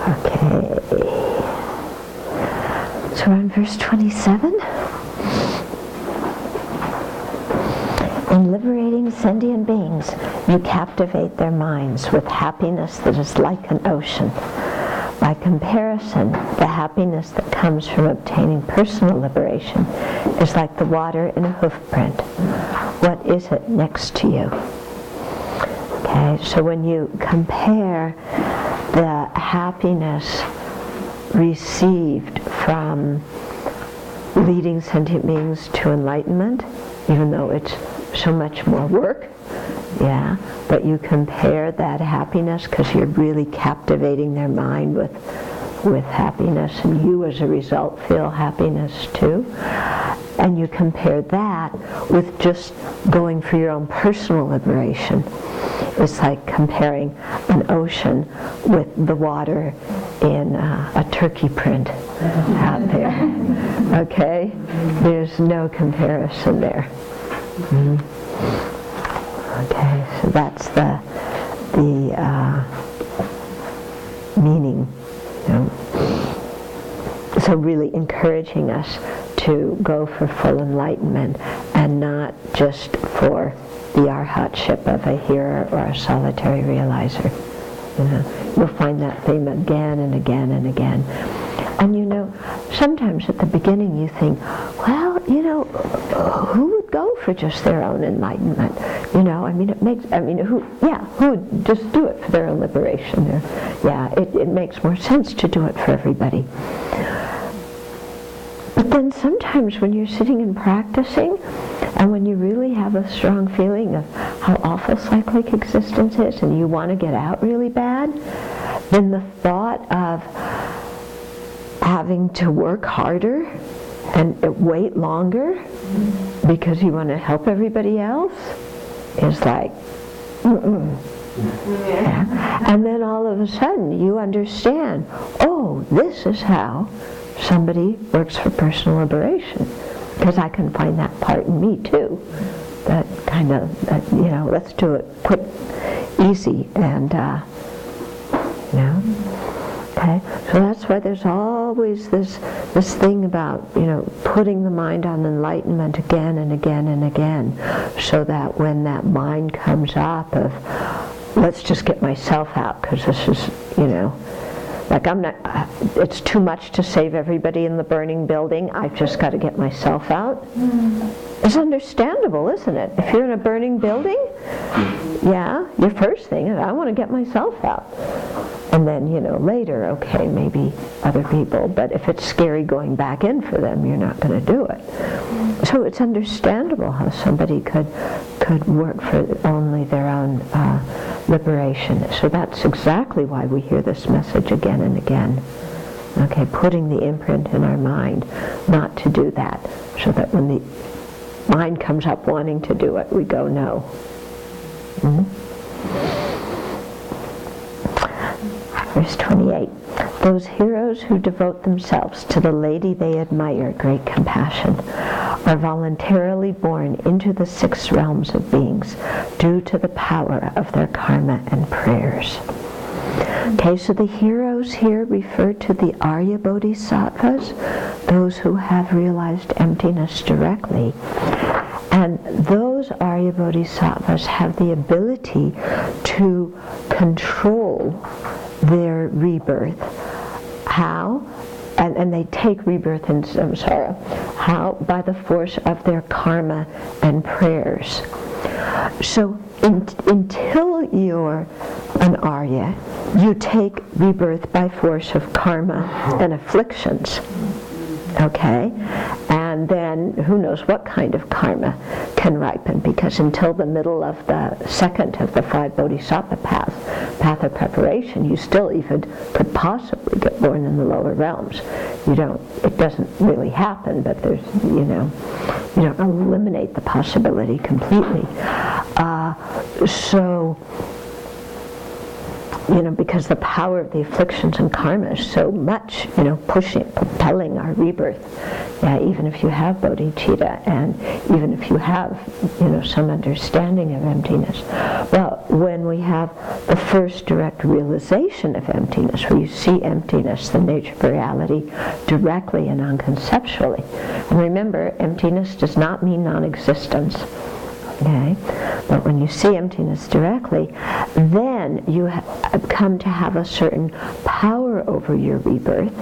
Okay. So we're on verse 27. In liberating sentient beings, you captivate their minds with happiness that is like an ocean. By comparison, the happiness that comes from obtaining personal liberation is like the water in a hoof print. What is it next to you? Okay, so when you compare the happiness received from leading sentient beings to enlightenment, even though it's so much more work, yeah, but you compare that happiness because you're really captivating their mind with happiness, and you as a result feel happiness too. And you compare that with just going for your own personal liberation. It's like comparing an ocean with the water in a turkey print out there. Okay? There's no comparison there. Mm-hmm. Okay, so that's the meaning. You know? So really encouraging us to go for full enlightenment and not just for the arhatship of a hearer or a solitary realizer. You know, you'll find that theme again and again and again. And you know, sometimes at the beginning you think, well, you know, who would go for just their own enlightenment? You know, I mean, who would just do it for their own liberation? It makes more sense to do it for everybody. But then sometimes when you're sitting and practicing, and when you really have a strong feeling of how awful cyclic existence is, and you want to get out really bad, then the thought of having to work harder and wait longer because you want to help everybody else is like, Yeah. And then all of a sudden you understand, oh, this is how somebody works for personal liberation. Because I can find that part in me too. That kind of, let's do it quick, easy, and, Okay, so that's why there's always this thing about, putting the mind on enlightenment again and again and again, so that when that mind comes up of, let's just get myself out, because this is, like it's too much to save everybody in the burning building, I've just got to get myself out. It's understandable, isn't it? If you're in a burning building, your first thing is, I want to get myself out. And then, later, okay, maybe other people, but if it's scary going back in for them, you're not going to do it. So it's understandable how somebody could work for only their own liberation. So that's exactly why we hear this message again and again. Okay, putting the imprint in our mind not to do that, so that when the mind comes up wanting to do it, we go, no. Mm-hmm. Verse 28, those heroes who devote themselves to the lady they admire, great compassion, are voluntarily born into the 6 realms of beings due to the power of their karma and prayers. Okay, so the heroes here refer to the Arya Bodhisattvas, those who have realized emptiness directly. And those Arya Bodhisattvas have the ability to control their rebirth. How? And they take rebirth in samsara. How? By the force of their karma and prayers. So until you're an Arya, you take rebirth by force of karma and afflictions. Okay? And then who knows what kind of karma can ripen, because until the middle of the second of the 5 bodhisattva path of preparation, you still even could possibly get born in the lower realms. It doesn't really happen, but there's, you don't eliminate the possibility completely. Because the power of the afflictions and karma is so much, propelling our rebirth. Yeah, even if you have bodhicitta, and even if you have, some understanding of emptiness. Well, when we have the first direct realization of emptiness, where you see emptiness, the nature of reality, directly and unconceptually. And remember, emptiness does not mean non-existence. Okay? But when you see emptiness directly, then you come to have a certain power over your rebirth.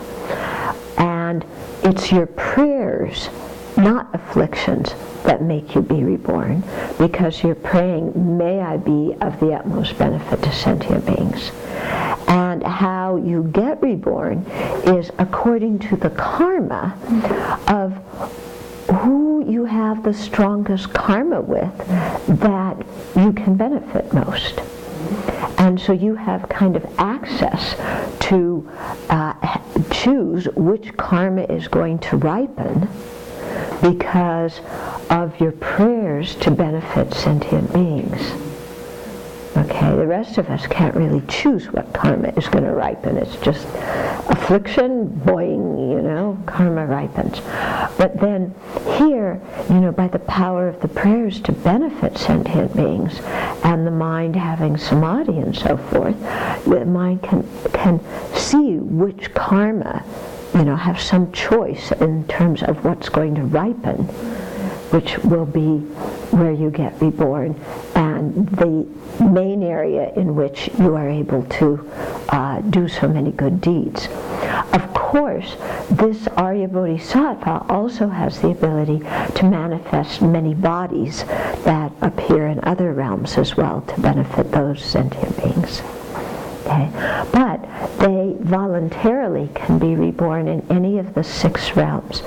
And it's your prayers, not afflictions, that make you be reborn, because you're praying, may I be of the utmost benefit to sentient beings. And how you get reborn is according to the karma of who you have the strongest karma with that you can benefit most. And so you have kind of access to choose which karma is going to ripen because of your prayers to benefit sentient beings. Okay, the rest of us can't really choose what karma is going to ripen. It's just affliction, boing, karma ripens. But then here, by the power of the prayers to benefit sentient beings and the mind having samadhi and so forth, the mind can see which karma, have some choice in terms of what's going to ripen, which will be where you get reborn, and the main area in which you are able to do so many good deeds. Of course, this Arya Bodhisattva also has the ability to manifest many bodies that appear in other realms as well to benefit those sentient beings. Okay? But they voluntarily can be reborn in any of the 6 realms.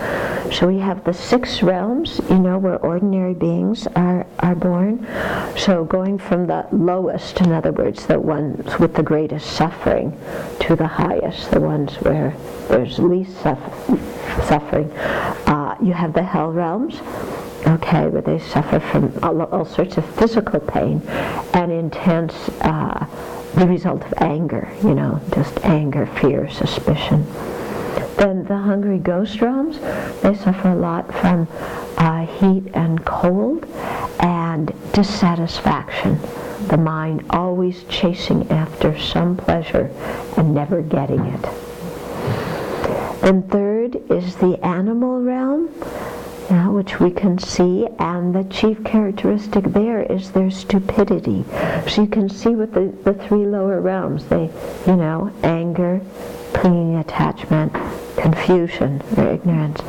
So we have the 6 realms, where ordinary beings are born. So going from the lowest, in other words, the ones with the greatest suffering, to the highest, the ones where there's least suffering. You have the hell realms, okay, where they suffer from all sorts of physical pain and intense the result of anger, just anger, fear, suspicion. Then the hungry ghost realms, they suffer a lot from heat and cold and dissatisfaction. The mind always chasing after some pleasure and never getting it. And third is the animal realm, which we can see, and the chief characteristic there is their stupidity. So you can see with the 3 lower realms, they, anger, clinging attachment, confusion, or ignorance,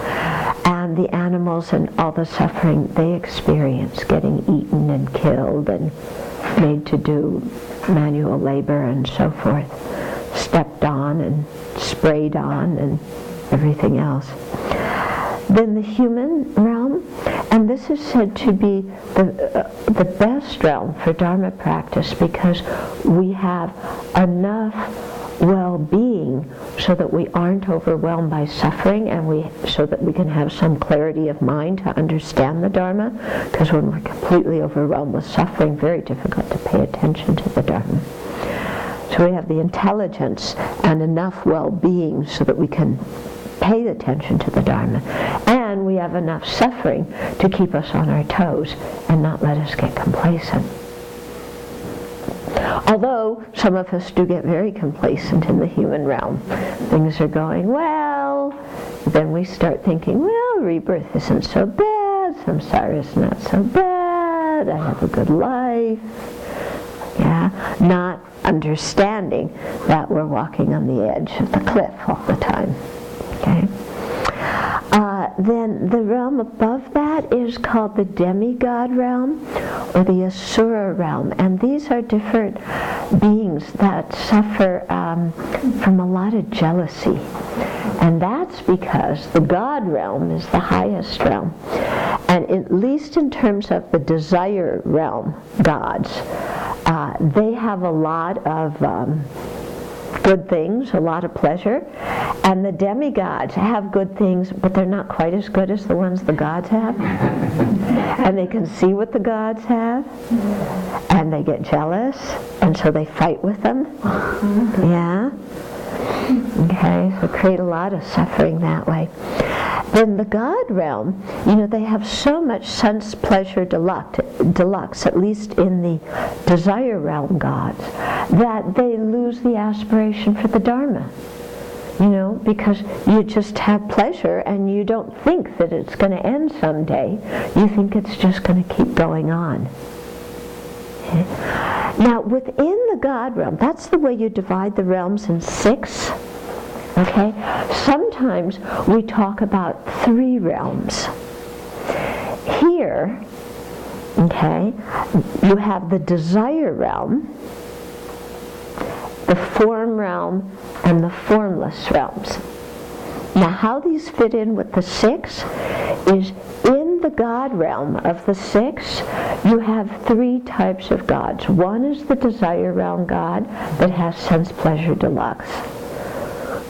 and the animals and all the suffering they experience, getting eaten and killed and made to do manual labor and so forth, stepped on and sprayed on and everything else. Then the human realm, and this is said to be the best realm for Dharma practice because we have enough well-being so that we aren't overwhelmed by suffering, and so that we can have some clarity of mind to understand the Dharma, because when we're completely overwhelmed with suffering, very difficult to pay attention to the Dharma. So we have the intelligence and enough well-being so that we can pay attention to the Dharma, and we have enough suffering to keep us on our toes and not let us get complacent. Although some of us do get very complacent in the human realm. Things are going well, then we start thinking, well, rebirth isn't so bad, samsara is not so bad, I have a good life. Yeah, not understanding that we're walking on the edge of the cliff all the time. Okay. Then the realm above that is called the Demigod Realm, or the Asura Realm, and these are different beings that suffer from a lot of jealousy, and that's because the God Realm is the highest realm, and at least in terms of the desire realm gods, they have a lot of good things, a lot of pleasure, and the demigods have good things, but they're not quite as good as the ones the gods have. And they can see what the gods have, and they get jealous, and so they fight with them. Yeah. Okay, so create a lot of suffering that way. Then the God realm, they have so much sense pleasure deluxe, at least in the desire realm gods, that they lose the aspiration for the Dharma. Because you just have pleasure and you don't think that it's going to end someday. You think it's just going to keep going on. Okay? Now, within the God realm, that's the way you divide the realms in 6. Okay? Sometimes we talk about 3 realms. Here, okay, you have the desire realm, the form realm, and the formless realms. Now, how these fit in with the 6 is in the God realm of the 6, you have 3 types of gods. One is the desire realm god that has sense pleasure deluxe.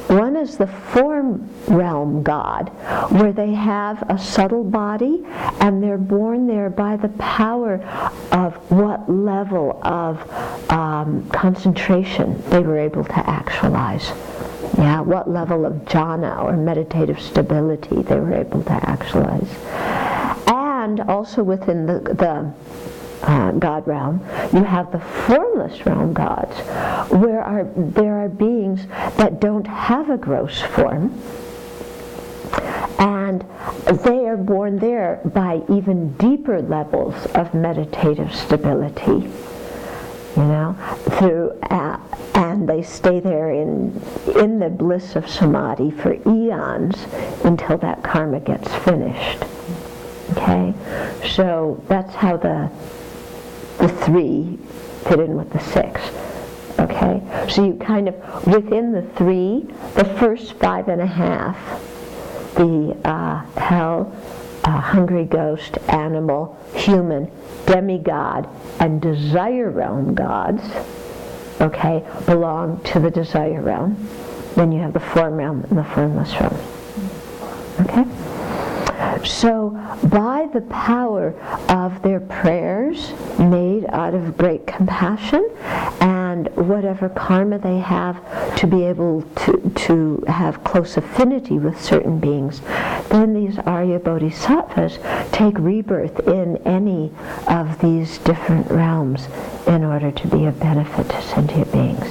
One is the form realm god, where they have a subtle body and they're born there by the power of what level of concentration they were able to actualize. Yeah, what level of jhana or meditative stability they were able to actualize. And also within the God realm, you have the formless realm gods, where there are beings that don't have a gross form, and they are born there by even deeper levels of meditative stability. And they stay there in the bliss of samadhi for eons until that karma gets finished. Okay, so that's how the 3 fit in with the 6. Okay, so you kind of, within the 3, the first 5.5, the hell, hungry ghost, animal, human, demigod, and desire realm gods, okay, belong to the desire realm. Then you have the form realm and the formless realm. Okay? So, by the power of their prayers made out of great compassion and whatever karma they have to be able to have close affinity with certain beings, then these Arya Bodhisattvas take rebirth in any of these different realms in order to be of benefit to sentient beings.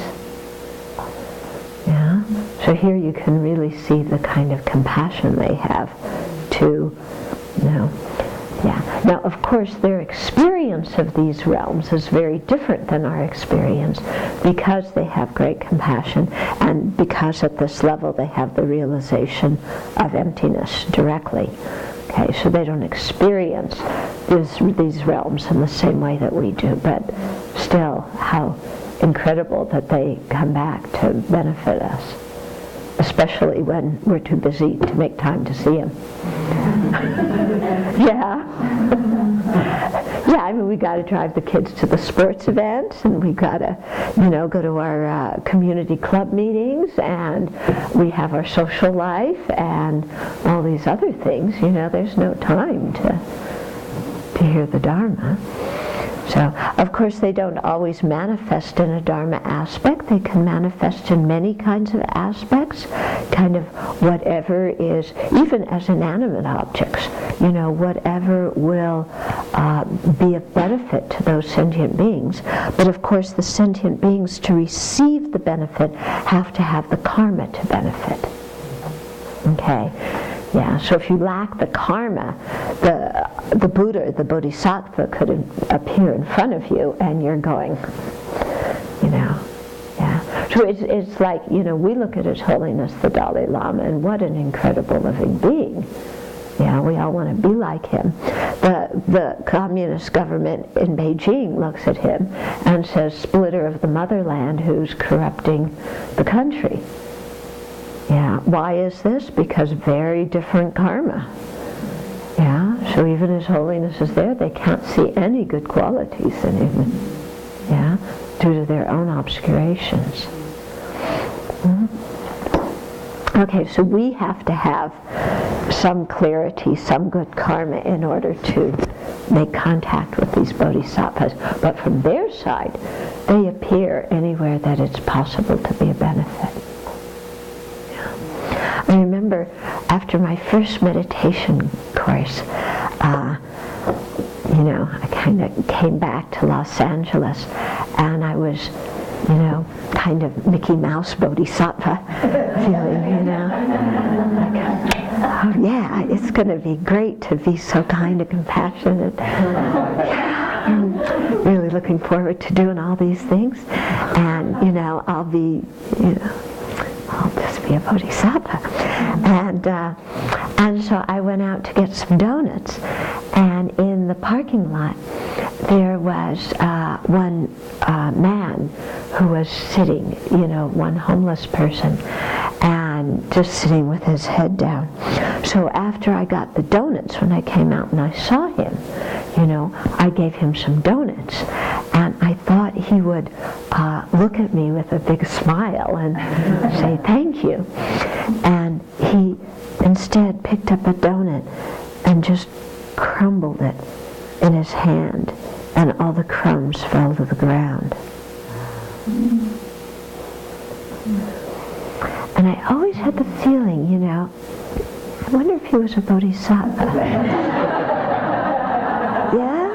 Yeah? So here you can really see the kind of compassion they have to, Now, of course, their experience of these realms is very different than our experience because they have great compassion and because at this level they have the realization of emptiness directly. Okay, so they don't experience these realms in the same way that we do, but still, how incredible that they come back to benefit us, especially when we're too busy to make time to see them. Yeah. Yeah, I mean, we got to drive the kids to the sports events, and we got to, go to our community club meetings, and we have our social life, and all these other things. There's no time to hear the Dharma. So, of course, they don't always manifest in a Dharma aspect. They can manifest in many kinds of aspects, kind of whatever is, even as inanimate objects, whatever will be of benefit to those sentient beings. But, of course, the sentient beings, to receive the benefit, have to have the karma to benefit. Okay? Yeah, so if you lack the karma, the Buddha, the Bodhisattva could appear in front of you and you're going, yeah. So it's like, we look at His Holiness the Dalai Lama, and what an incredible living being. Yeah, we all want to be like him. The communist government in Beijing looks at him and says, splitter of the motherland who's corrupting the country. Yeah, why is this? Because very different karma. Yeah, so even His Holiness is there, they can't see any good qualities in him. Yeah, due to their own obscurations. Okay, so we have to have some clarity, some good karma in order to make contact with these bodhisattvas. But from their side, they appear anywhere that it's possible to be a benefit. I remember after my first meditation course, I kind of came back to Los Angeles, and I was, kind of Mickey Mouse Bodhisattva feeling, like, oh yeah, it's going to be great to be so kind and compassionate. I'm really looking forward to doing all these things, and I'll just be a bodhisattva. And so I went out to get some donuts, and in the parking lot there was one man who was sitting, one homeless person, and just sitting with his head down. So after I got the donuts, when I came out and I saw him, I gave him some donuts, and I thought he would look at me with a big smile and say thank you. And he instead picked up a donut and just crumbled it in his hand, and all the crumbs fell to the ground. And I always had the feeling, I wonder if he was a bodhisattva. Yeah?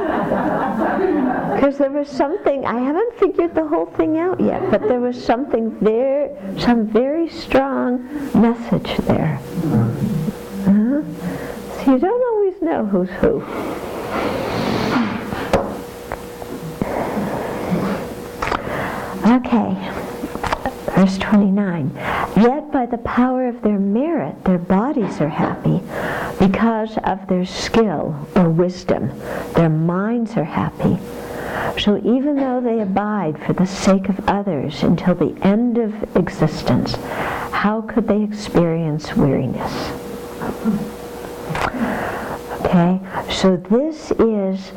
Because there was something, I haven't figured the whole thing out yet, but there was something there, some very strong message there. So you don't always know who's who. Okay. Verse 29, yet by the power of their merit their bodies are happy. Because of their skill or wisdom, their minds are happy. So even though they abide for the sake of others until the end of existence, how could they experience weariness? Okay, so this is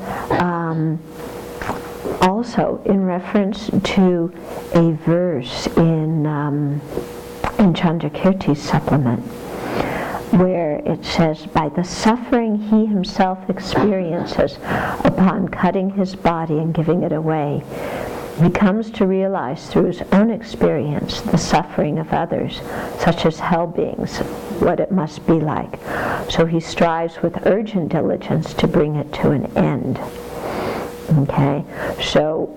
also in reference to a verse in Chandrakirti's supplement, where it says, by the suffering he himself experiences upon cutting his body and giving it away, he comes to realize through his own experience the suffering of others, such as hell beings, what it must be like. So he strives with urgent diligence to bring it to an end. Okay, so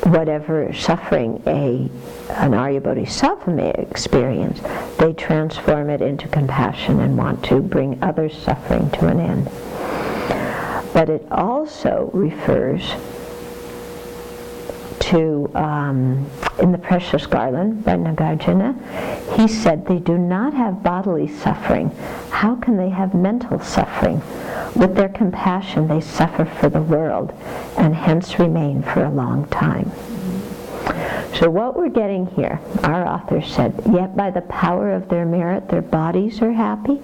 whatever suffering an Arya Bodhisattva may experience, they transform it into compassion and want to bring others' suffering to an end. But it also refers to, in the Precious Garland by Nagarjuna, he said, they do not have bodily suffering. How can they have mental suffering? With their compassion they suffer for the world, and hence remain for a long time. So what we're getting here, our author said, yet by the power of their merit their bodies are happy.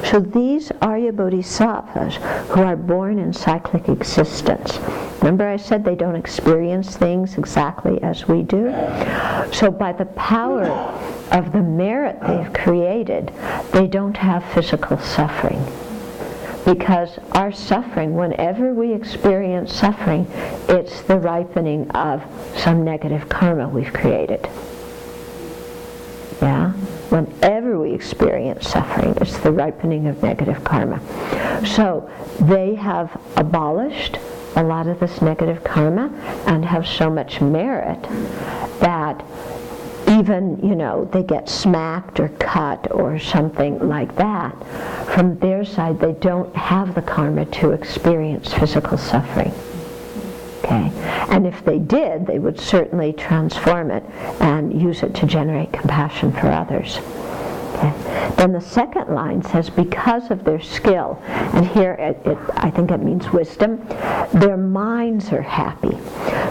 So these Arya Bodhisattvas who are born in cyclic existence, remember I said they don't experience things exactly as we do? So by the power of the merit they've created, they don't have physical suffering. Because our suffering, whenever we experience suffering, it's the ripening of some negative karma we've created. Yeah? Whenever we experience suffering, it's the ripening of negative karma. So they have abolished a lot of this negative karma and have so much merit that even, they get smacked or cut or something like that, from their side they don't have the karma to experience physical suffering. Okay? And if they did, they would certainly transform it and use it to generate compassion for others. Okay? Then the second line says, because of their skill, and here I think it means wisdom, their minds are happy.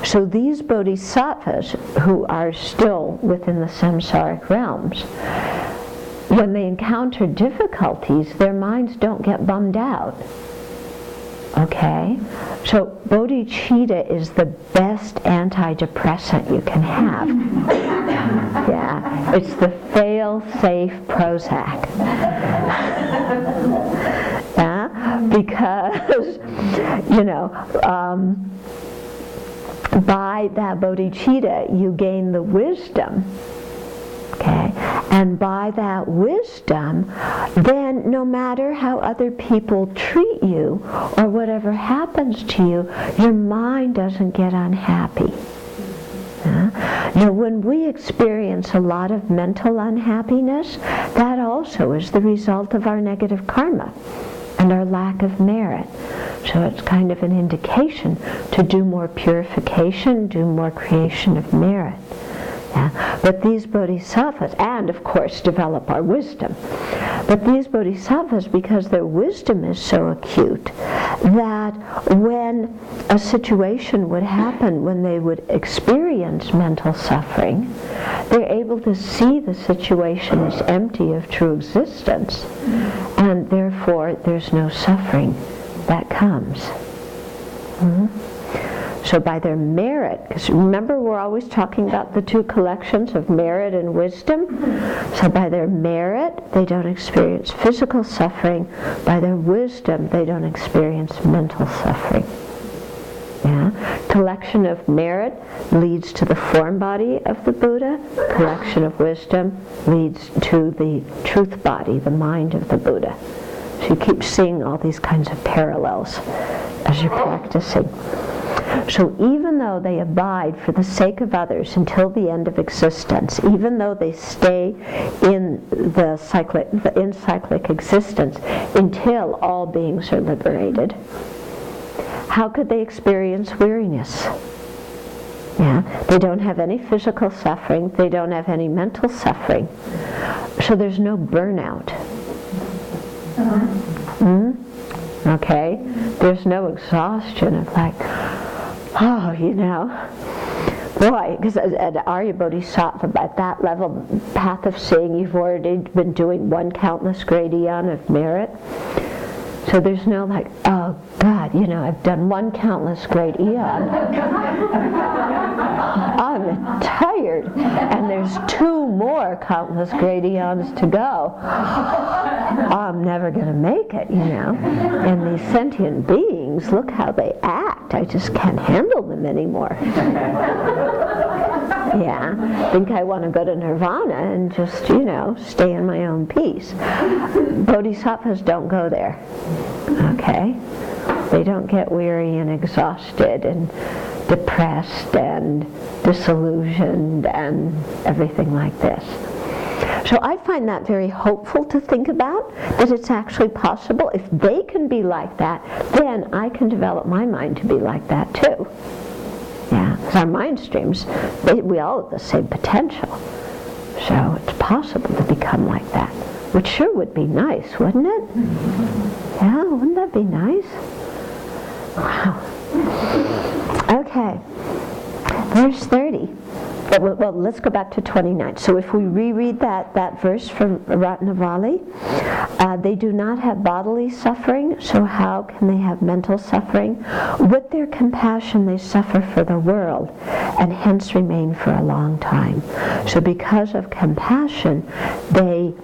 So these bodhisattvas who are still within the samsaric realms, when they encounter difficulties, their minds don't get bummed out. Okay? So bodhicitta is the best antidepressant you can have. Yeah, it's the fail-safe Prozac. Yeah? Because, by that bodhicitta you gain the wisdom, okay, And by that wisdom, then no matter how other people treat you or whatever happens to you, your mind doesn't get unhappy. Now, when we experience a lot of mental unhappiness, that also is the result of our negative karma and our lack of merit. So it's kind of an indication to do more purification, do more creation of merit. Yeah. But these bodhisattvas, and of course develop our wisdom, but these bodhisattvas, because their wisdom is so acute, that when a situation would happen, when they would experience mental suffering, they're able to see the situation as empty of true existence, and therefore there's no suffering that comes. So by their merit, because remember we're always talking about the two collections of merit and wisdom, so by their merit they don't experience physical suffering, by their wisdom they don't experience mental suffering. Yeah? Collection of merit leads to the form body of the Buddha, collection of wisdom leads to the truth body, the mind of the Buddha. So you keep seeing all these kinds of parallels as you're practicing. So even though they abide for the sake of others until the end of existence, even though they stay in the cyclic existence until all beings are liberated, how could they experience weariness? Yeah, they don't have any physical suffering, they don't have any mental suffering, so there's no burnout. Okay? There's no exhaustion of like, oh, boy, because at Arya Bodhisattva, at that level, path of seeing, you've already been doing one countless great eon of merit. So there's no like, oh God, I've done one countless great eon. I'm tired, and there's two more countless great eons to go. I'm never going to make it, And these sentient beings, look how they act. I just can't handle them anymore. Yeah, think I want to go to nirvana and just, stay in my own peace. Bodhisattvas don't go there. Okay? They don't get weary and exhausted and depressed and disillusioned and everything like this. So I find that very hopeful to think about, that it's actually possible. If they can be like that, then I can develop my mind to be like that too. Yeah, because our mind streams, we all have the same potential. So it's possible to become like that, which sure would be nice, wouldn't it? Yeah, wouldn't that be nice? Wow. Okay, verse 30. Well, let's go back to 29. So if we reread that verse from Ratnavali, they do not have bodily suffering, so how can they have mental suffering? With their compassion they suffer for the world, and hence remain for a long time. So because of compassion, they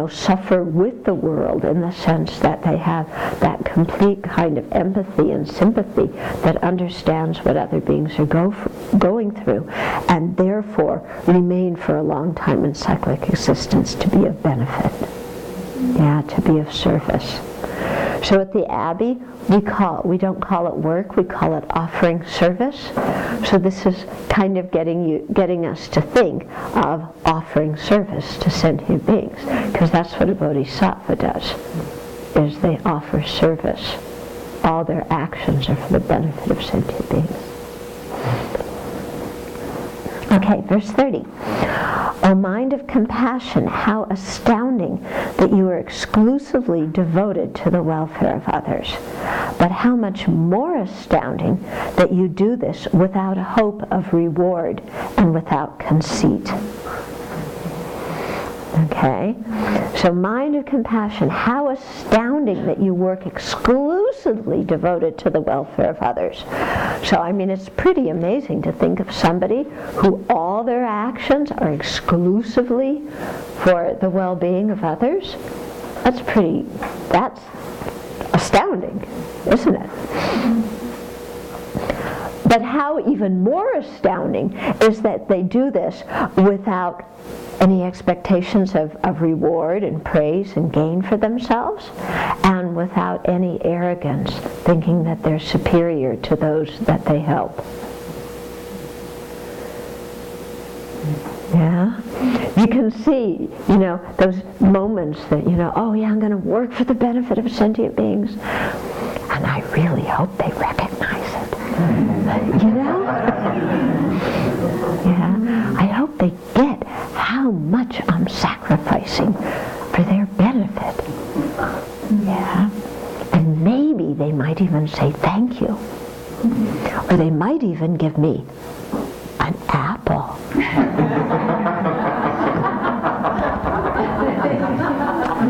suffer with the world, in the sense that they have that complete kind of empathy and sympathy that understands what other beings are going through, and therefore remain for a long time in cyclic existence to be of benefit. Yeah, to be of service. So at the Abbey, we don't call it work, we call it offering service. So this is kind of getting us to think of offering service to sentient beings, because that's what a bodhisattva does, is they offer service. All their actions are for the benefit of sentient beings. Okay, verse 30. O mind of compassion, how astounding that you are exclusively devoted to the welfare of others. But how much more astounding that you do this without hope of reward and without conceit. Okay? So mind of compassion, how astounding that you work exclusively devoted to the welfare of others. So, it's pretty amazing to think of somebody who all their actions are exclusively for the well-being of others. That's astounding, isn't it? But how even more astounding is that they do this without any expectations of reward and praise and gain for themselves, and without any arrogance, thinking that they're superior to those that they help. Yeah? You can see, those moments that, oh yeah, I'm going to work for the benefit of sentient beings, and I really hope they recognize it. Yeah, I hope they get how much I'm sacrificing for their benefit. Yeah. And maybe they might even say thank you. Or they might even give me an apple.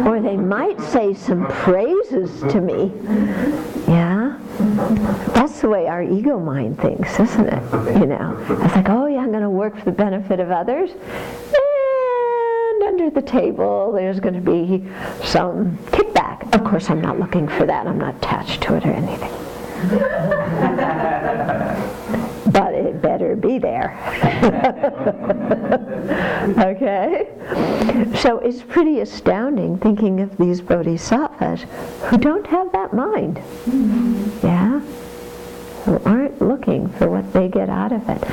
Or they might say some praises to me. Yeah? That's the way our ego mind thinks, isn't it? It's like, oh yeah, I'm going to work for the benefit of others. And under the table, there's going to be some kickback. Of course, I'm not looking for that. I'm not attached to it or anything. But it better be there. Okay? So it's pretty astounding thinking of these bodhisattvas who don't have that mind. Yeah? Who aren't looking for what they get out of it.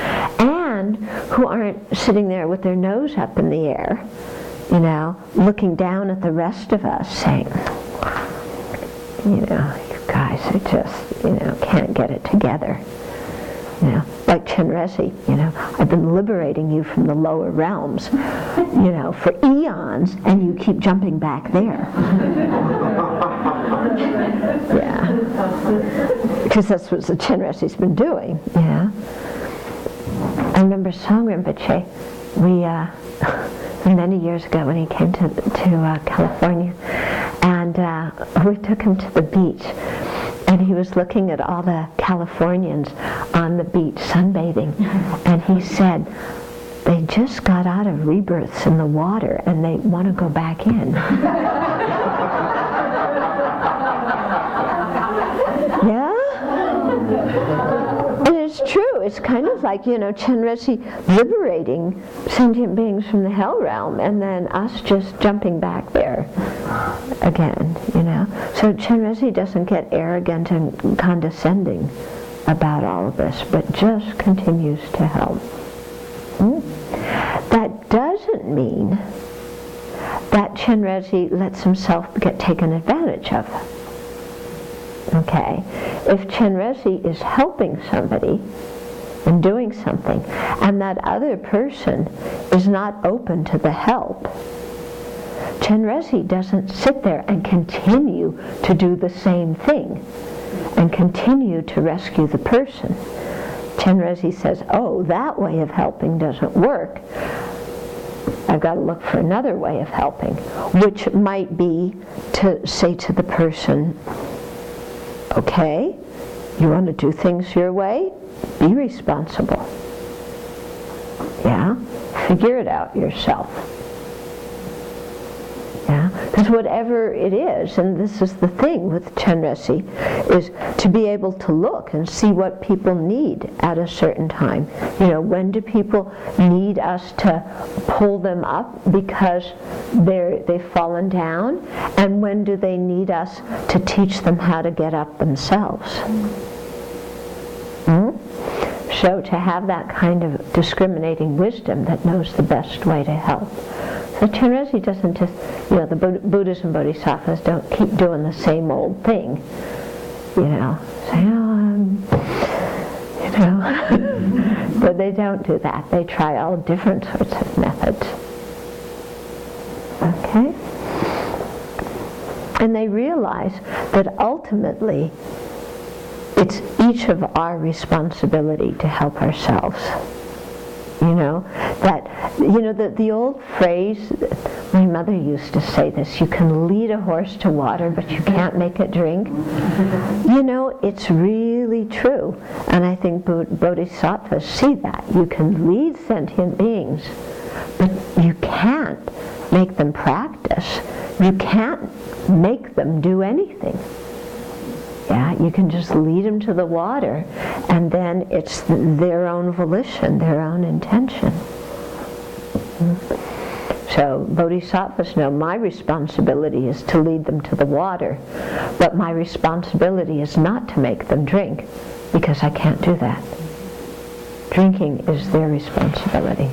And who aren't sitting there with their nose up in the air, looking down at the rest of us saying, you guys are just, can't get it together. Like Chenrezig, I've been liberating you from the lower realms, for eons, and you keep jumping back there. Yeah. Because that's what Chenrezig's been doing, yeah. I remember Song Rinpoche, many years ago when he came to California, and we took him to the beach. And he was looking at all the Californians on the beach sunbathing. And he said, they just got out of rebirths in the water and they want to go back in. Yeah? And it's true. It's kind of like, Chenrezig liberating sentient beings from the hell realm and then us just jumping back there again, So Chenrezig doesn't get arrogant and condescending about all of this, but just continues to help. That doesn't mean that Chenrezig lets himself get taken advantage of. Okay? If Chenrezig is helping somebody and doing something, and that other person is not open to the help, Chenrezig doesn't sit there and continue to do the same thing and continue to rescue the person. Chenrezig says, oh, that way of helping doesn't work. I've got to look for another way of helping, which might be to say to the person, okay, you want to do things your way? Be responsible. Yeah? Figure it out yourself. Yeah? Because whatever it is, and this is the thing with Chenrezig, is to be able to look and see what people need at a certain time. When do people need us to pull them up because they've fallen down? And when do they need us to teach them how to get up themselves? So to have that kind of discriminating wisdom that knows the best way to help. So Chenrezig doesn't just, the Buddhas and Bodhisattvas don't keep doing the same old thing. Saying, but they don't do that. They try all different sorts of methods. Okay? And they realize that ultimately it's each of our responsibility to help ourselves. The old phrase, my mother used to say this, you can lead a horse to water, but you can't make it drink. It's really true. And I think bodhisattvas see that. You can lead sentient beings, but you can't make them practice. You can't make them do anything. Yeah, you can just lead them to the water, and then it's their own volition, their own intention. So bodhisattvas know my responsibility is to lead them to the water, but my responsibility is not to make them drink, because I can't do that. Drinking is their responsibility.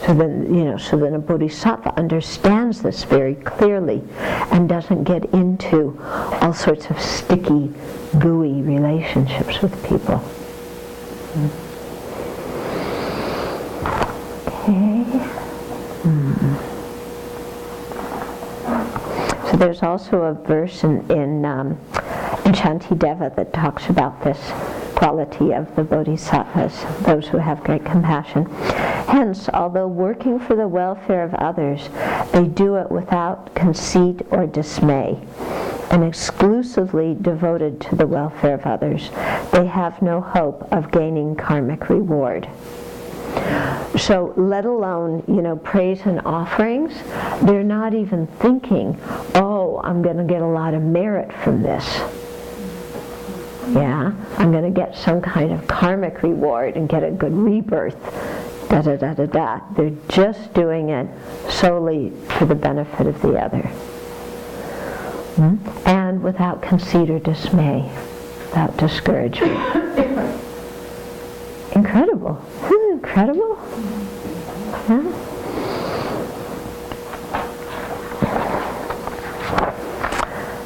So then a bodhisattva understands this very clearly and doesn't get into all sorts of sticky, gooey relationships with people. Okay. So there's also a verse in Shantideva that talks about this quality of the bodhisattvas, those who have great compassion. Hence, although working for the welfare of others, they do it without conceit or dismay, and exclusively devoted to the welfare of others, they have no hope of gaining karmic reward. So let alone, praise and offerings, they're not even thinking, oh, I'm going to get a lot of merit from this. Yeah, I'm going to get some kind of karmic reward and get a good rebirth. Da-da-da-da-da. They're just doing it solely for the benefit of the other. And without conceit or dismay, without discouragement. Incredible. Isn't it incredible? Yeah.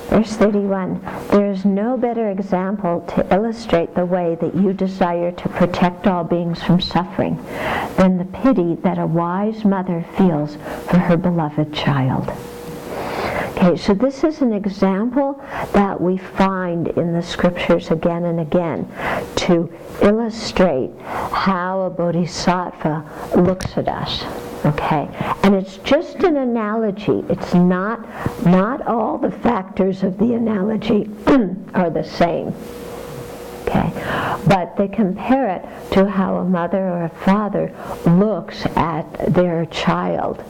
Verse 31, there is no better example to illustrate the way that you desire to protect all beings from suffering than the pity that a wise mother feels for her beloved child. Okay, so this is an example that we find in the scriptures again and again to illustrate how a bodhisattva looks at us. Okay, and it's just an analogy. It's not all the factors of the analogy are the same. Okay, but they compare it to how a mother or a father looks at their child,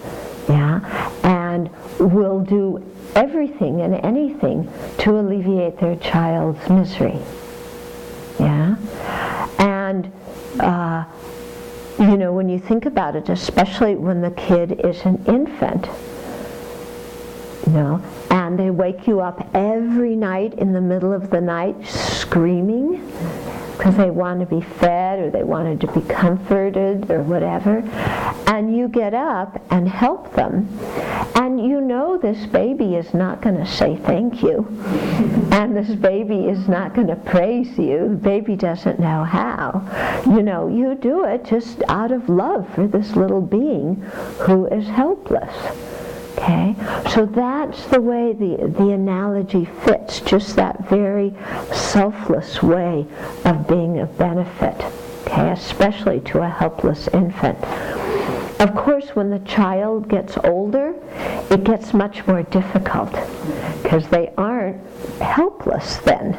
yeah, and will do everything and anything to alleviate their child's misery. Yeah, and when you think about it, especially when the kid is an infant, and they wake you up every night in the middle of the night screaming because they want to be fed or they wanted to be comforted or whatever, and you get up and help them, and this baby is not going to say thank you, and this baby is not going to praise you. The baby doesn't know how. You do it just out of love for this little being who is helpless. Okay, so that's the way the analogy fits, just that very selfless way of being of benefit, okay, especially to a helpless infant. Of course, when the child gets older, it gets much more difficult because they aren't helpless then.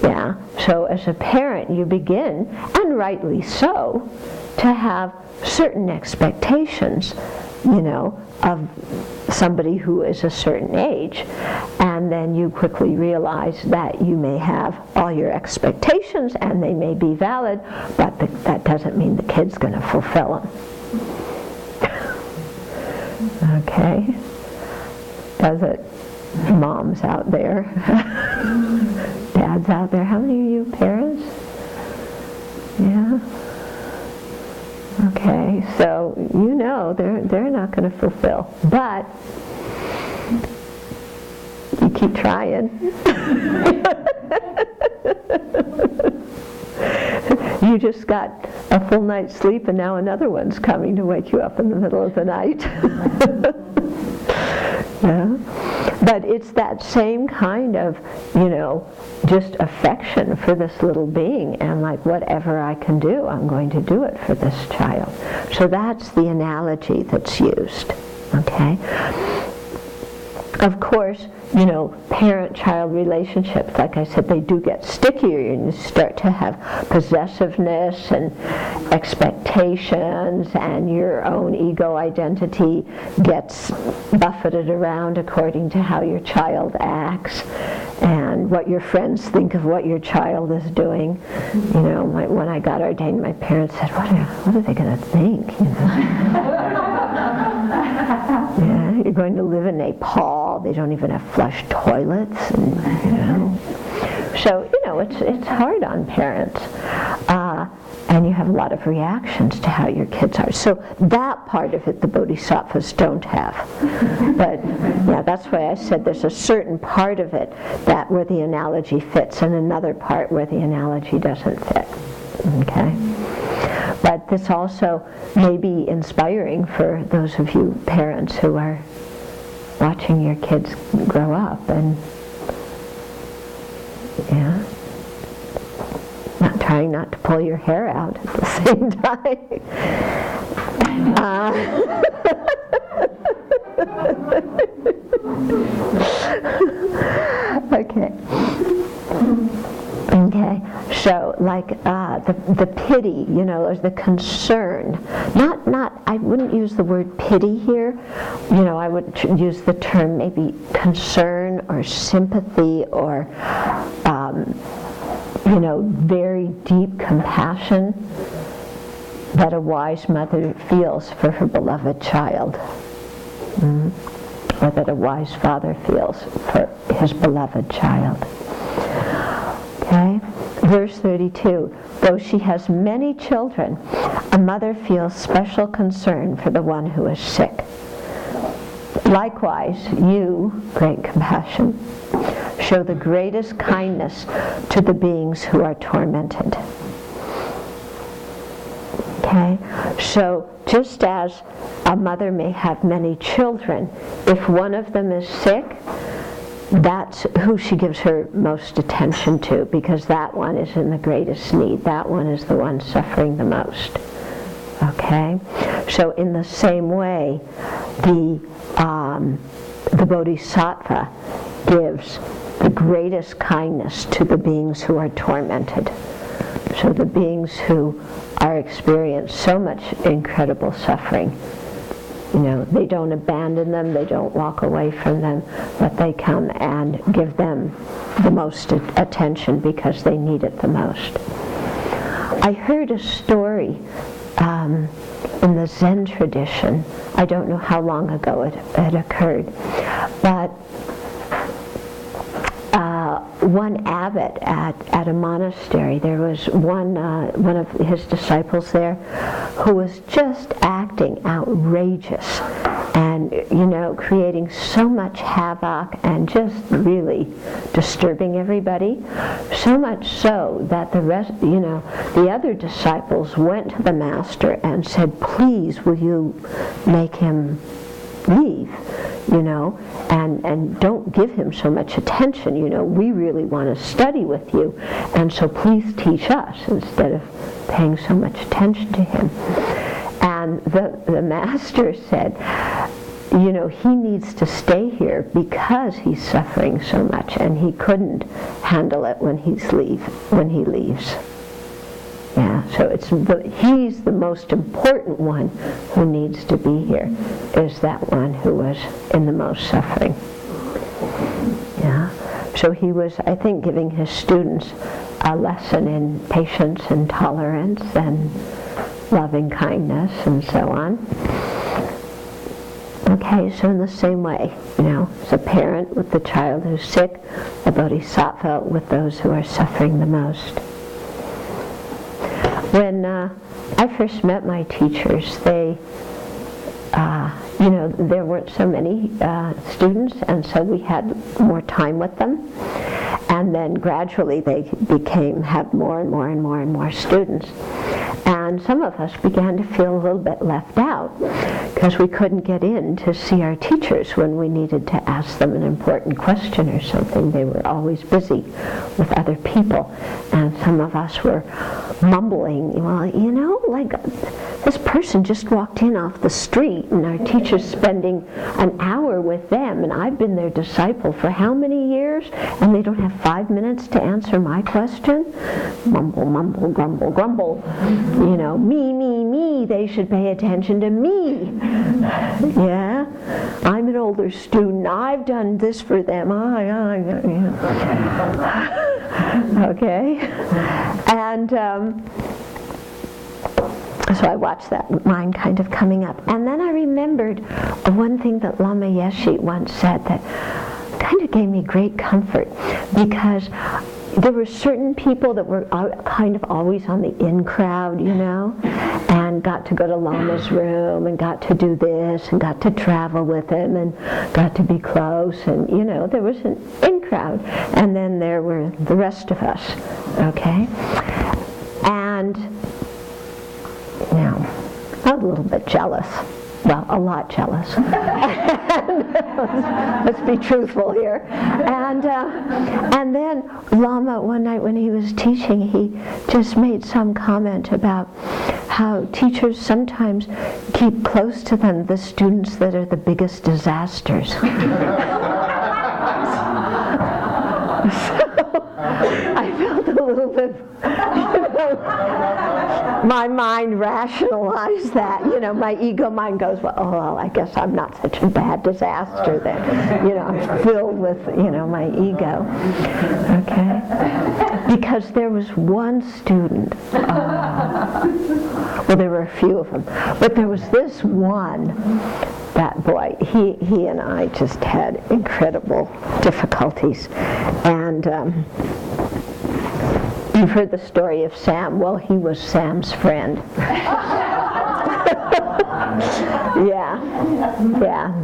Yeah, so as a parent you begin, and rightly so, to have certain expectations, of somebody who is a certain age, and then you quickly realize that you may have all your expectations and they may be valid, but that doesn't mean the kid's going to fulfill them. Okay? Does it? Moms out there, dads out there, how many of you parents? Yeah? Okay, so they're not going to fulfill, but you keep trying. You just got a full night's sleep and now another one's coming to wake you up in the middle of the night. Yeah. But it's that same kind of, just affection for this little being, and like whatever I can do, I'm going to do it for this child. So that's the analogy that's used. Okay? Of course, parent-child relationships, like I said, they do get stickier, and you start to have possessiveness and expectations, and your own ego identity gets buffeted around according to how your child acts, and what your friends think of what your child is doing. You know, when I got ordained, my parents said, what are they going to think? You know? Yeah, you're going to live in Nepal. They don't even have flush toilets, and, you know. So, you know, it's hard on parents. And you have a lot of reactions to how your kids are. So that part of it the bodhisattvas don't have. But yeah, that's why I said there's a certain part of it that where the analogy fits and another part where the analogy doesn't fit. Okay? But this also may be inspiring for those of you parents who are watching your kids grow up, and yeah, trying not to pull your hair out at the same time. Okay, so like the pity, you know, or the concern. I wouldn't use the word pity here. You know, I would use the term maybe concern or sympathy or you know, very deep compassion that a wise mother feels for her beloved child, or that a wise father feels for his beloved child. Okay? Verse 32, though she has many children, a mother feels special concern for the one who is sick. Likewise, you, great compassion, show the greatest kindness to the beings who are tormented. Okay? So just as a mother may have many children, if one of them is sick, that's who she gives her most attention to, because that one is in the greatest need. That one is the one suffering the most. Okay? So in the same way, the bodhisattva gives the greatest kindness to the beings who are tormented. So the beings who are experiencing so much incredible suffering, you know, they don't abandon them, they don't walk away from them, but they come and give them the most attention because they need it the most. I heard a story in the Zen tradition. I don't know how long ago it occurred, but one abbot at a monastery, there was one of his disciples there who was just acting outrageous and, you know, creating so much havoc and just really disturbing everybody, so much so that the rest, you know, the other disciples went to the master and said, please, will you make him leave, you know, and don't give him so much attention, you know, we really want to study with you, and so please teach us instead of paying so much attention to him. And the master said, you know, he needs to stay here because he's suffering so much, and he couldn't handle it when he leaves. Yeah, so he's the most important one who needs to be here, is that one who was in the most suffering. Yeah, so he was, I think, giving his students a lesson in patience and tolerance and loving kindness and so on. Okay, so in the same way, you know, as a parent with the child who's sick, a bodhisattva with those who are suffering the most. When I first met my teachers, they, you know, there weren't so many students, and so we had more time with them. And then gradually they had more and more and more and more students. And some of us began to feel a little bit left out because we couldn't get in to see our teachers when we needed to ask them an important question or something. They were always busy with other people. And some of us were mumbling, well, you know, like this person just walked in off the street and our teacher's spending an hour with them, and I've been their disciple for how many years, and they don't have 5 minutes to answer my question? Mumble, mumble, grumble, grumble. You know, me, they should pay attention to me. Yeah? I'm an older student. I've done this for them. Okay? And so I watched that mind kind of coming up. And then I remembered one thing that Lama Yeshe once said that kind of gave me great comfort, because there were certain people that were kind of always on the in crowd, and got to go to Lama's room and got to do this and got to travel with him and got to be close, and there was an in crowd, and then there were the rest of us, okay? And now, I was a little bit jealous. Well, a lot jealous. Let's be truthful here. And then Lama, one night when he was teaching, he just made some comment about how teachers sometimes keep close to them the students that are the biggest disasters. So I felt a little bit, my mind rationalized that. My ego mind goes, well, I guess I'm not such a bad disaster then. I'm filled with, my ego. Okay? Because there was one student, well, there were a few of them, but there was this one, that boy, he and I just had incredible difficulties. And you've heard the story of Sam. Well, he was Sam's friend. Yeah.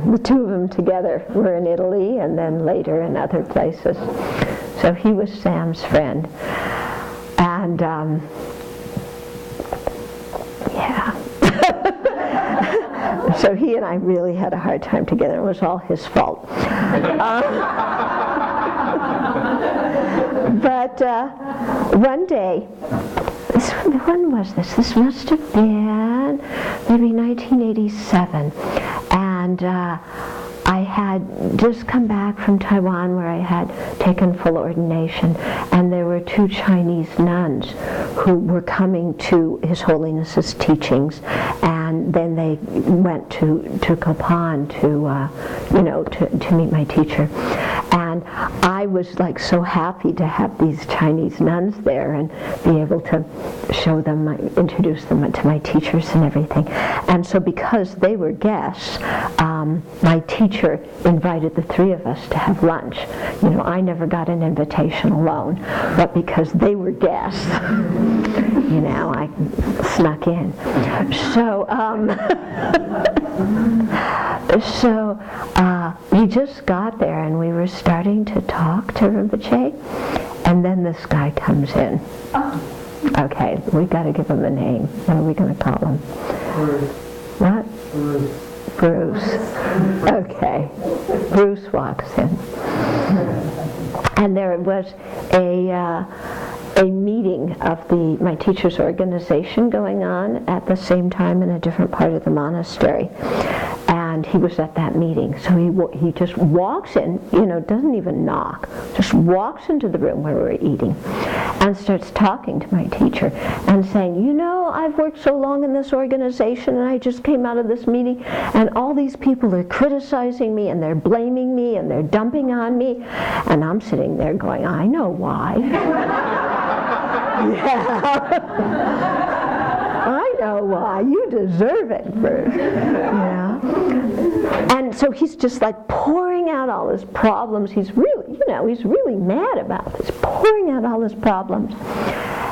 The two of them together were in Italy and then later in other places. So he was Sam's friend. And, so he and I really had a hard time together. It was all his fault. But one day, when was this? This must have been maybe 1987. And I had just come back from Taiwan, where I had taken full ordination, and there were two Chinese nuns who were coming to His Holiness's teachings, and then they went to Kopan to meet my teacher. And I was like so happy to have these Chinese nuns there and be able to show them, introduce them to my teachers and everything. And so because they were guests, my teacher invited the three of us to have lunch. I never got an invitation alone, but because they were guests, I snuck in. So, we just got there and we were starting to talk to Rinpoche, and then this guy comes in. Okay, we got to give him a name. What are we going to call him? What? Bruce. Okay. Bruce walks in. And there was a meeting of my teacher's organization going on at the same time in a different part of the monastery. And he was at that meeting. So he just walks in, doesn't even knock, just walks into the room where we're eating and starts talking to my teacher and saying, I've worked so long in this organization and I just came out of this meeting and all these people are criticizing me and they're blaming me and they're dumping on me. And I'm sitting there going, I know why. Yeah. I know why. You deserve it, Bruce. Yeah. And so he's just like pouring out all his problems. He's really, he's really mad about this, pouring out all his problems.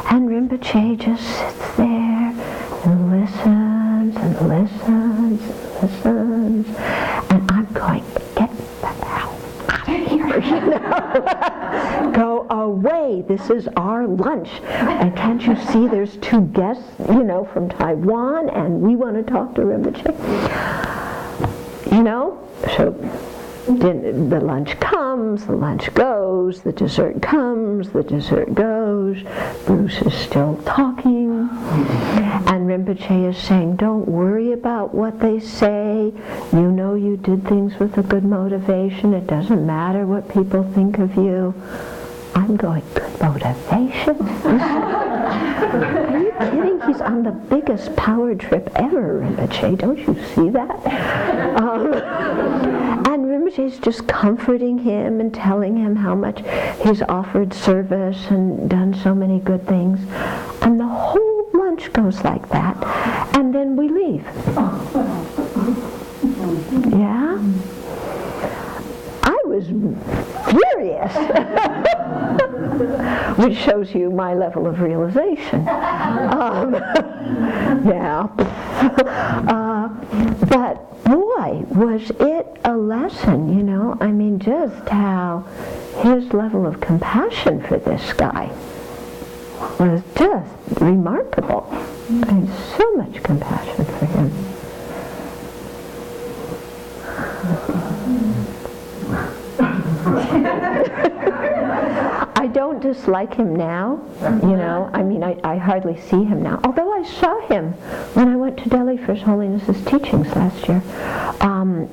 And Rinpoche just sits there and listens and listens and listens. And I'm going, get the hell out of here, Go away. This is our lunch. And can't you see there's two guests, from Taiwan, and we want to talk to Rinpoche? So the lunch comes, the lunch goes, the dessert comes, the dessert goes. Bruce is still talking. And Rinpoche is saying, don't worry about what they say. You did things with a good motivation. It doesn't matter what people think of you. I'm going, good motivation? Are you kidding? He's on the biggest power trip ever, Rinpoche. Don't you see that? And Rinpoche's just comforting him and telling him how much he's offered service and done so many good things. And the whole lunch goes like that. And then we leave. Yeah? I was furious. Which shows you my level of realization. Yeah. But boy, was it a lesson, you know? I mean, just how his level of compassion for this guy was just remarkable. I had so much compassion for him. I don't dislike him now, you know. I mean, I hardly see him now. Although I saw him when I went to Delhi for His Holiness's teachings last year.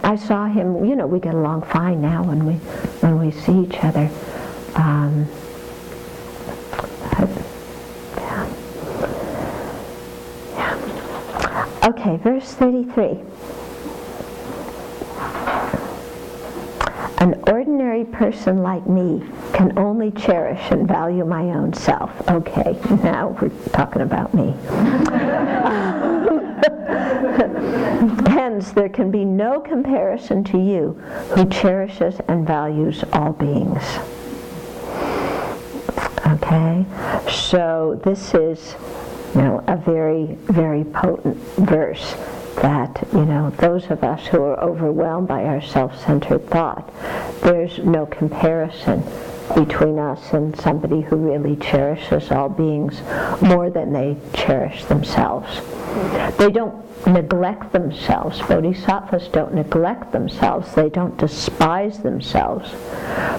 I saw him, you know, we get along fine now when we see each other. Yeah. Okay, verse 33. An ordinary person like me can only cherish and value my own self. Okay, now we're talking about me. Hence, there can be no comparison to you who cherishes and values all beings. Okay, so this is, you know, a very, very potent verse. That, you know, those of us who are overwhelmed by our self-centered thought, there's no comparison between us and somebody who really cherishes all beings more than they cherish themselves. They don't neglect themselves. Bodhisattvas don't neglect themselves. They don't despise themselves,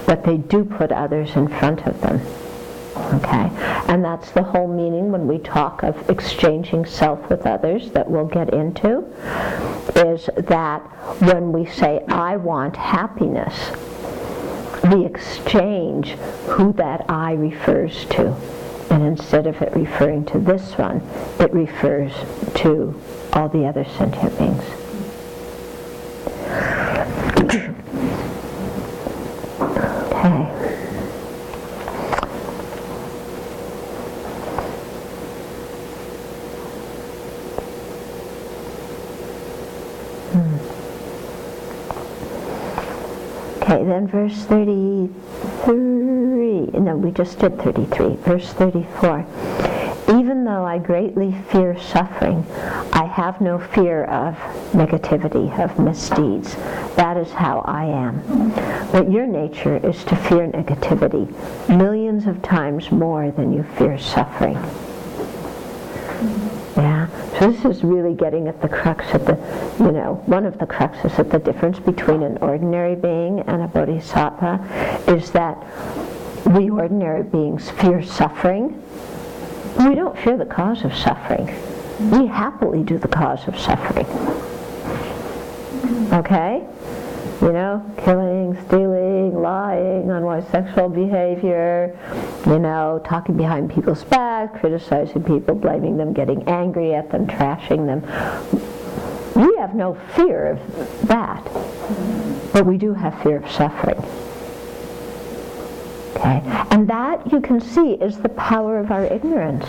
but they do put others in front of them. Okay, and that's the whole meaning when we talk of exchanging self with others that we'll get into, is that when we say, I want happiness, we exchange who that I refers to. And instead of it referring to this one, it refers to all the other sentient beings. Okay. Okay, then verse 33, no, we just did 33, verse 34. Even though I greatly fear suffering, I have no fear of negativity, of misdeeds. That is how I am. But your nature is to fear negativity millions of times more than you fear suffering. Yeah, so this is really getting at the crux of the, you know, one of the cruxes of the difference between an ordinary being and a bodhisattva is that we ordinary beings fear suffering. We don't fear the cause of suffering. We happily do the cause of suffering. Okay? You know, killing, stealing, lying, unwise sexual behavior, you know, talking behind people's back, criticizing people, blaming them, getting angry at them, trashing them. We have no fear of that, but we do have fear of suffering. Okay? And that, you can see, is the power of our ignorance,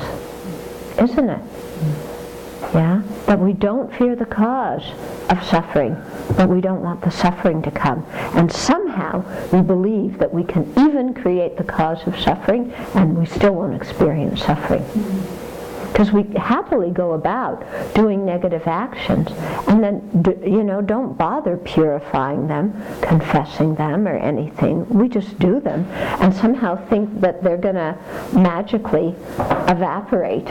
isn't it? Yeah? That we don't fear the cause of suffering, but we don't want the suffering to come. And somehow we believe that we can even create the cause of suffering and we still won't experience suffering. Because we happily go about doing negative actions and then, you know, don't bother purifying them, confessing them, or anything. We just do them and somehow think that they're going to magically evaporate,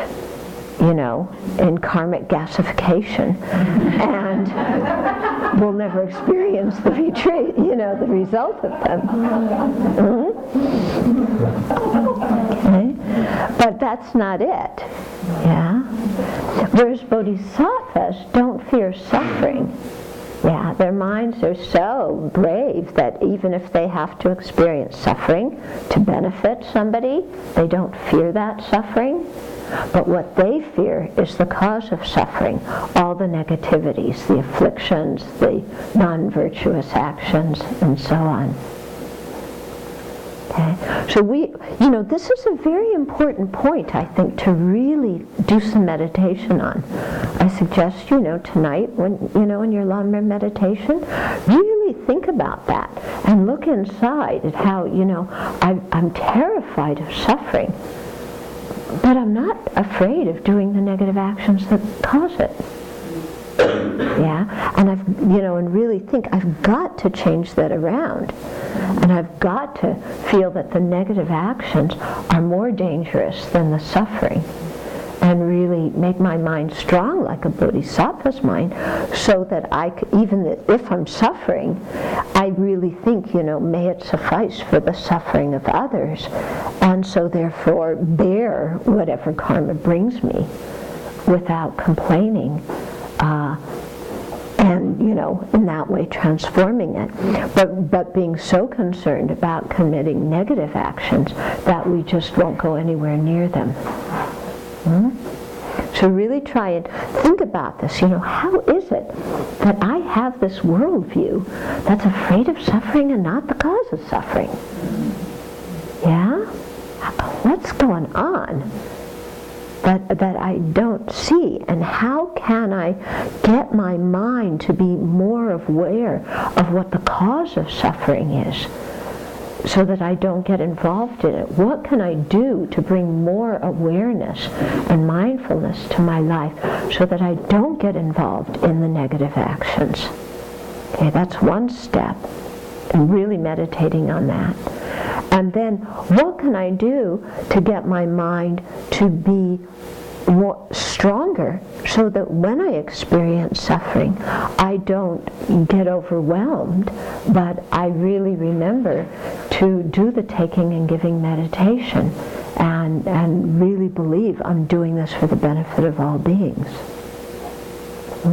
you know, in karmic gasification, and we'll never experience the retreat, you know, the result of them. Okay? But that's not it. Yeah? Whereas bodhisattvas don't fear suffering. Yeah, their minds are so brave that even if they have to experience suffering to benefit somebody, they don't fear that suffering. But what they fear is the cause of suffering, all the negativities, the afflictions, the non-virtuous actions, and so on. Okay? So this is a very important point, I think, to really do some meditation on. I suggest, tonight, when, in your Lamrim meditation, really think about that and look inside at how, I'm terrified of suffering, but I'm not afraid of doing the negative actions that cause it. Yeah, and and really think I've got to change that around. And I've got to feel that the negative actions are more dangerous than the suffering. And really make my mind strong like a bodhisattva's mind, so that even if I'm suffering, I really think, may it suffice for the suffering of others, and so therefore bear whatever karma brings me without complaining, and in that way transforming it, but being so concerned about committing negative actions that we just won't go anywhere near them. So really try and think about this. How is it that I have this worldview that's afraid of suffering and not the cause of suffering? Yeah? What's going on that I don't see? And how can I get my mind to be more aware of what the cause of suffering is, so that I don't get involved in it? What can I do to bring more awareness and mindfulness to my life so that I don't get involved in the negative actions? Okay, that's one step, and really meditating on that. And then, what can I do to get my mind to be stronger, so that when I experience suffering, I don't get overwhelmed, but I really remember to do the taking and giving meditation, and really believe I'm doing this for the benefit of all beings. Could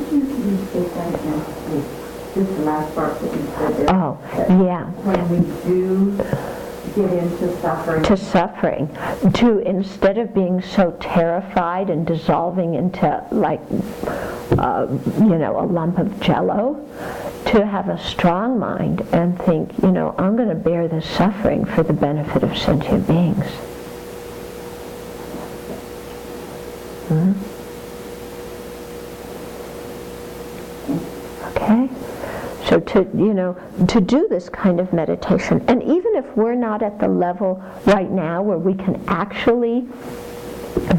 you restate that again, please? Just the last part that you said there. Oh, yeah. When we do get into suffering. To instead of being so terrified and dissolving into like, a lump of jello, to have a strong mind and think, I'm going to bear this suffering for the benefit of sentient beings. Okay? So to do this kind of meditation, and even if we're not at the level right now where we can actually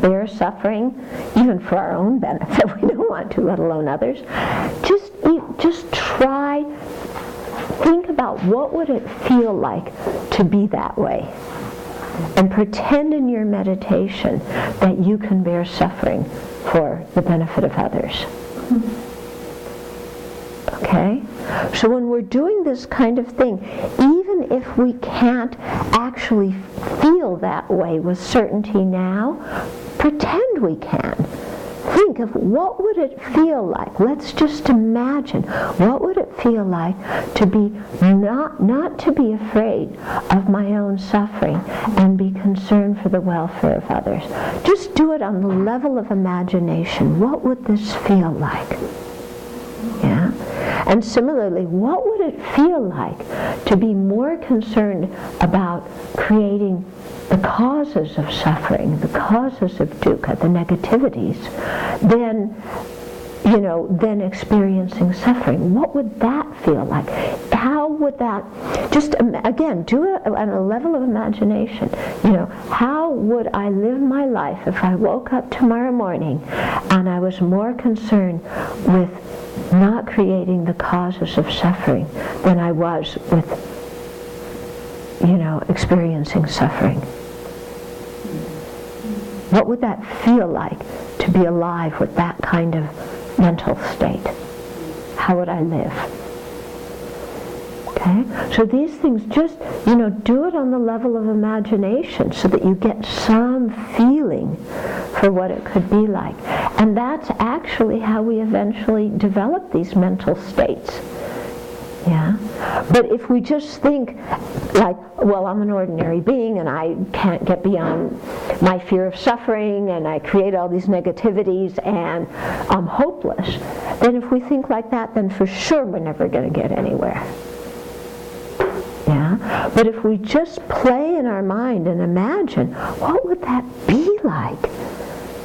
bear suffering, even for our own benefit, we don't want to, let alone others, just try, think about what would it feel like to be that way. And pretend in your meditation that you can bear suffering for the benefit of others. Okay? So when we're doing this kind of thing, even if we can't actually feel that way with certainty now, pretend we can. Think of what would it feel like. Let's just imagine, what would it feel like to be not to be afraid of my own suffering and be concerned for the welfare of others. Just do it on the level of imagination. What would this feel like? Yeah? And similarly, what would it feel like to be more concerned about creating the causes of suffering, the causes of dukkha, the negativities, than experiencing suffering? What would that feel like? How would that, just again, do it on a level of imagination. How would I live my life if I woke up tomorrow morning and I was more concerned with not creating the causes of suffering than I was with, experiencing suffering? What would that feel like to be alive with that kind of mental state? How would I live? Okay? So these things, just, do it on the level of imagination so that you get some feeling for what it could be like. And that's actually how we eventually develop these mental states. Yeah? But if we just think like, well, I'm an ordinary being and I can't get beyond my fear of suffering and I create all these negativities and I'm hopeless, then if we think like that, then for sure we're never going to get anywhere. Yeah? But if we just play in our mind and imagine, what would that be like?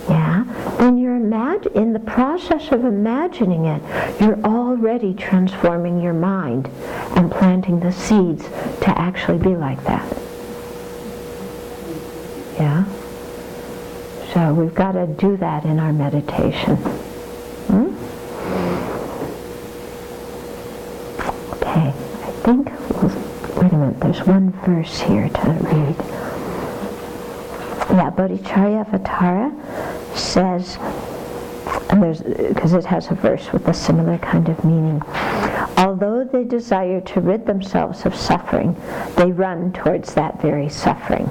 Yeah? Then you're in the process of imagining it, you're already transforming your mind and planting the seeds to actually be like that. Yeah? So we've got to do that in our meditation. Okay, I think wait a minute, there's one verse here to read. Yeah, Bodhicharyavatara says, and because it has a verse with a similar kind of meaning, although they desire to rid themselves of suffering, they run towards that very suffering.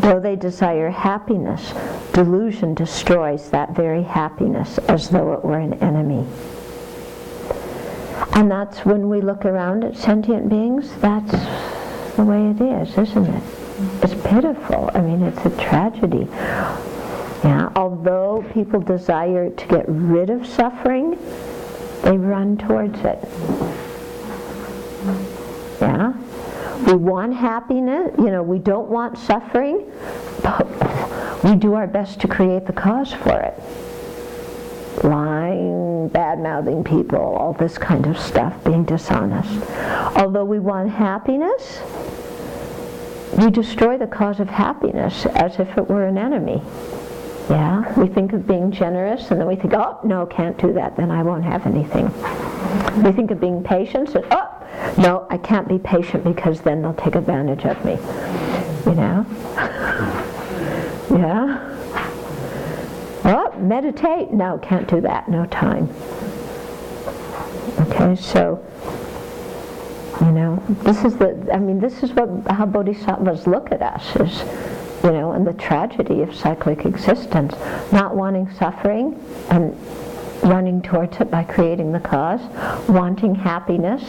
Though they desire happiness, delusion destroys that very happiness as though it were an enemy. And that's when we look around at sentient beings, that's the way it is, isn't it? It's pitiful. I mean, it's a tragedy. Yeah, although people desire to get rid of suffering, they run towards it. Yeah? We want happiness, we don't want suffering, but we do our best to create the cause for it. Lying, bad-mouthing people, all this kind of stuff, being dishonest. Although we want happiness, we destroy the cause of happiness as if it were an enemy. Yeah, we think of being generous and then we think, oh, no, can't do that, then I won't have anything. We think of being patient and, oh, no, I can't be patient because then they'll take advantage of me. Yeah? Oh, meditate, no, can't do that, no time. Okay, so this is how bodhisattvas look at us, is, and the tragedy of cyclic existence, not wanting suffering and running towards it by creating the cause, wanting happiness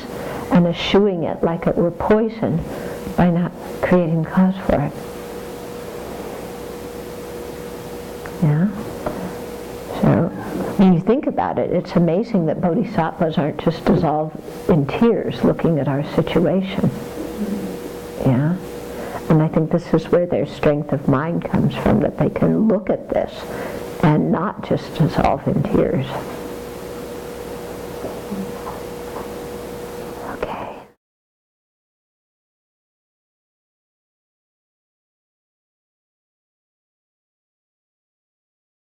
and eschewing it like it were poison by not creating the cause for it. Yeah? So, when you think about it, it's amazing that bodhisattvas aren't just dissolved in tears looking at our situation. Yeah? And I think this is where their strength of mind comes from, that they can look at this and not just dissolve in tears.